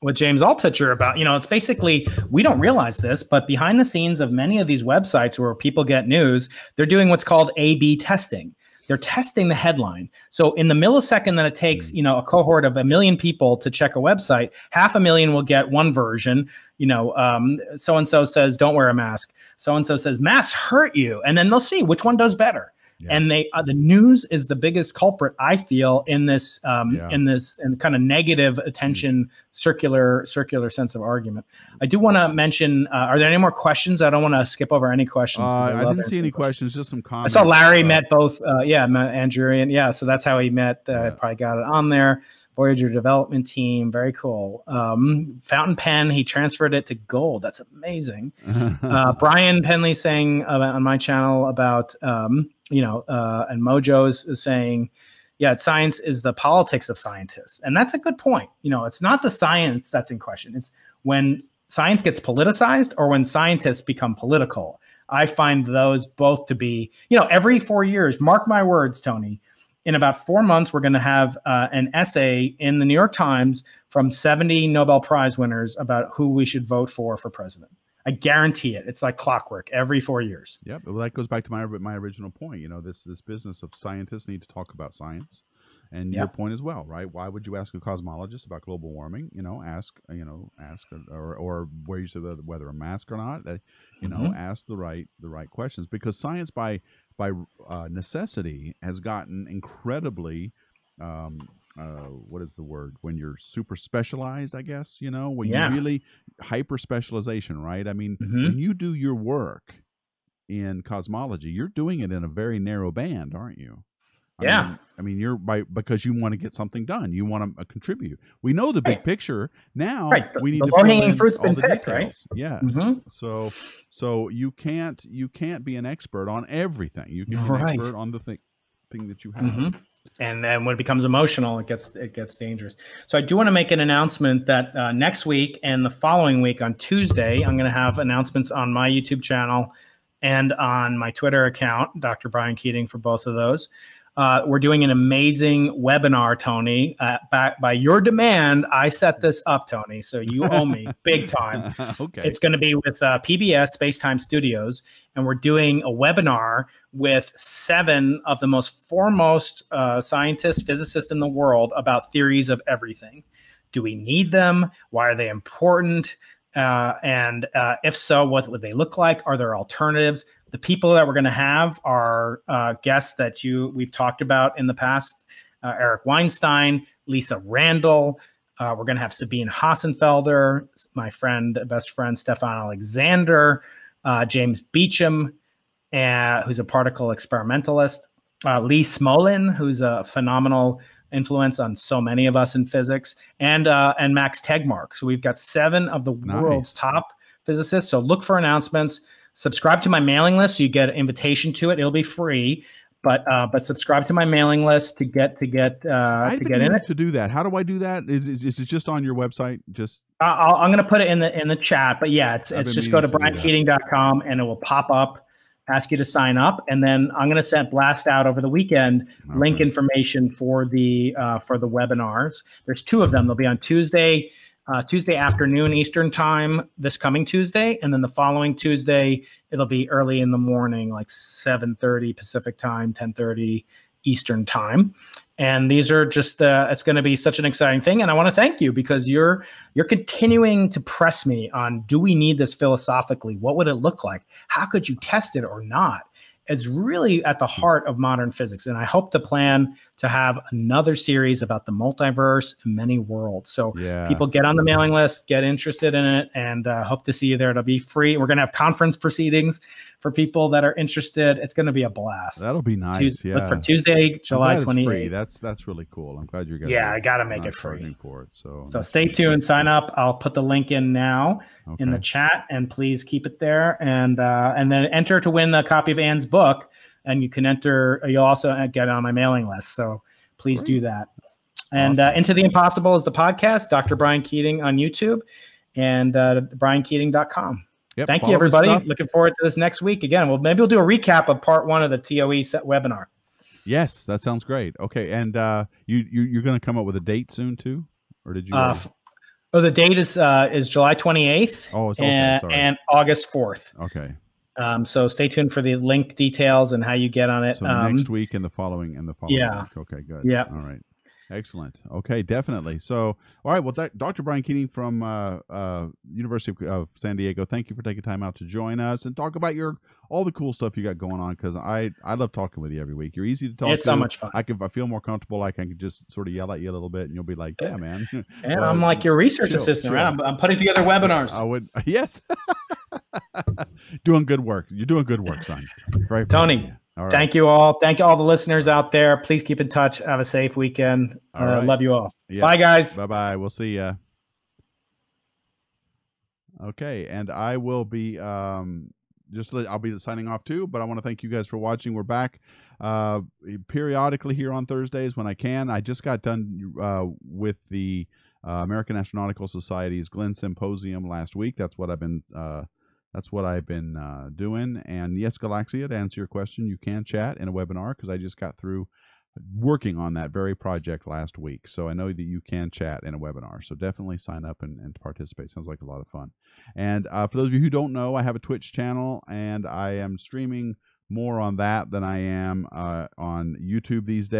With James Altucher about, it's basically, we don't realize this, but behind the scenes of many of these websites where people get news, they're doing what's called A/B testing. They're testing the headline. So in the millisecond that it takes, a cohort of 1 million people to check a website, 500,000 will get one version. So-and-so says, don't wear a mask. So-and-so says, masks hurt you. And then they'll see which one does better. Yeah. And the news is the biggest culprit, I feel, in this and kind of negative attention, circular sense of argument. I do want to mention, are there any more questions? I don't want to skip over any questions. I didn't see any questions, just some comments. I saw Larry met both, and Druyan. Yeah, so that's how he met. Probably got it on there. Voyager development team, very cool. Fountain pen, he transferred it to gold. That's amazing. Brian Penley saying on my channel about, and Mojo's is saying, science is the politics of scientists. And that's a good point. It's not the science that's in question. It's when science gets politicized or when scientists become political. I find those both to be, every 4 years, mark my words, Tony, in about 4 months, we're going to have an essay in the New York Times from 70 Nobel Prize winners about who we should vote for president. I guarantee it. It's like clockwork every 4 years. Yeah, well, that goes back to my original point. This business of scientists need to talk about science, and your point as well, right? Why would you ask a cosmologist about global warming? Ask or where you said whether a mask or not. Ask the right questions, because science by necessity has gotten incredibly what is the word, when you're super specialized, I guess, when you really hyper specialization, right? I mean, when you do your work in cosmology, you're doing it in a very narrow band, aren't you? I mean, you're because you want to get something done. You want to contribute. We know the big picture now. Right. We need the to low-hanging fruit's all been the picked, details. right? Yeah. So you can't be an expert on everything. You can be an expert on the thing that you have. And then when it becomes emotional, it gets dangerous. So I do want to make an announcement that next week and the following week on Tuesday, I'm going to have announcements on my YouTube channel and on my Twitter account, Dr. Brian Keating, for both of those. We're doing an amazing webinar, Tony. By your demand, I set this up, Tony. So you owe me big time. Okay. It's going to be with PBS Spacetime Studios, and we're doing a webinar with 7 of the most foremost scientists, physicists in the world about theories of everything. Do we need them? Why are they important? And if so, what would they look like? Are there alternatives? The people that we're going to have are guests that we've talked about in the past: Eric Weinstein, Lisa Randall. We're going to have Sabine Hassenfelder, my best friend Stefan Alexander, James Beecham, who's a particle experimentalist, Lee Smolin, who's a phenomenal influence on so many of us in physics, and Max Tegmark. So we've got 7 of the world's top physicists. So look for announcements. Subscribe to my mailing list so you get an invitation to it. It'll be free, but subscribe to my mailing list to get in it. To do that, how do I do that? Is it just on your website? Just I'm going to put it in the chat. But yeah, it's just go to briankeating.com and it will pop up, ask you to sign up, and then I'm going to blast out over the weekend link information for the webinars. There's 2 of them. They'll be on Tuesday afternoon Eastern time, this coming Tuesday, and then the following Tuesday it'll be early in the morning, like 7:30 Pacific time, 10:30 Eastern time. And these are just it's going to be such an exciting thing. And I want to thank you because you're continuing to press me on, do we need this philosophically? What would it look like? How could you test it or not? is really at the heart of modern physics. And I hope to plan to have another series about the multiverse and many worlds. So people get on the mailing list, get interested in it, and hope to see you there. It'll be free. We're going to have conference proceedings for people that are interested. It's going to be a blast. That'll be nice. Look for Tuesday, July 28th. That's really cool. I'm glad you're going. Yeah, I got to make it free for it. So stay tuned, sign up. I'll put the link in now in the chat, and please keep it there. And then enter to win a copy of Anne's book. And you can enter. You'll also get on my mailing list. So please do that. And Into the Impossible is the podcast. Dr. Brian Keating on YouTube, and briankeating.com. Yep, thank you, everybody. Looking forward to this next week again. Well, maybe we'll do a recap of part 1 of the TOE set webinar. Yes, that sounds great. Okay, and you're going to come up with a date soon too, or did you? The date is July 28th. Oh, it's okay. Sorry. And August 4th. Okay. So stay tuned for the link details and how you get on it. So next week and the following yeah. week. Okay, good. Yeah. All right. Excellent. Okay, definitely. So, all right. Well, Dr. Brian Keating from University of San Diego, thank you for taking time out to join us and talk about all the cool stuff you got going on. Because I love talking with you every week. You're easy to talk to. It's so much fun. I feel more comfortable. Like I can just sort of yell at you a little bit, and you'll be like, "Yeah, man." And I'm like your research assistant, right? I'm putting together webinars. I would. Yes. Doing good work. You're doing good work, son. Very Tony. Right. Thank you all. Thank you all the listeners out there. Please keep in touch. Have a safe weekend. Right. Love you all. Yeah. Bye, guys. Bye-bye. We'll see ya. Okay, and I will be I'll be signing off too, but I want to thank you guys for watching. We're back periodically here on Thursdays when I can. I just got done with the American Astronautical Society's Glenn Symposium last week. That's what I've been doing. And yes, Galaxia, to answer your question, you can chat in a webinar because I just got through working on that very project last week. So I know that you can chat in a webinar. So definitely sign up and participate. Sounds like a lot of fun. And for those of you who don't know, I have a Twitch channel, and I am streaming more on that than I am on YouTube these days.